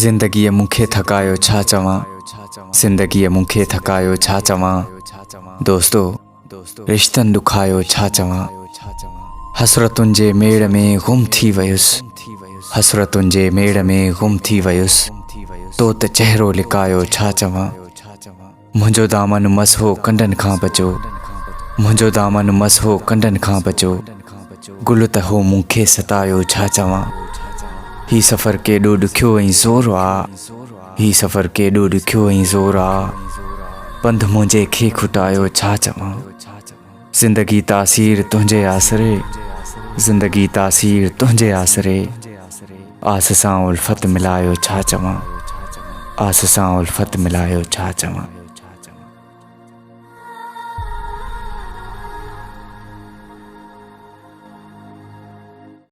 ज़िंदगीअ मूंखे थकायो छा चवां, ज़िंदगीअ मूंखे थकायो छा चवां, दोस्तो रिश्तनि ॾुखायो छा चवां। हसरतुनि जे मेड़ में गुम थी वयुसि, हसरतुनि जे मेड़ में गुम थी वयुसि, तो त चहिरो लिकायो छा चवां। मुंहिंजो दामन मस हो कंडनि खां बचो, मुंहिंजो दामन मस हो कंडनि खां बचो, गुल त हो मूंखे सतायो छा चवां। ही सफ़र केॾो ॾुखियो ऐं ज़ोर आ, ही सफ़र केॾो ॾुखियो ऐं ज़ोर आ, पंधु मुंहिंजे खे खुटायो छा चवां। ज़िंदगी तासीर तुंहिंजे आसरे, ज़िंदगी तासीर तुंहिंजे आसरे, आस सां उल्फत मिलायो छा चवां, आस सां उल्फत मिलायो छा चवां।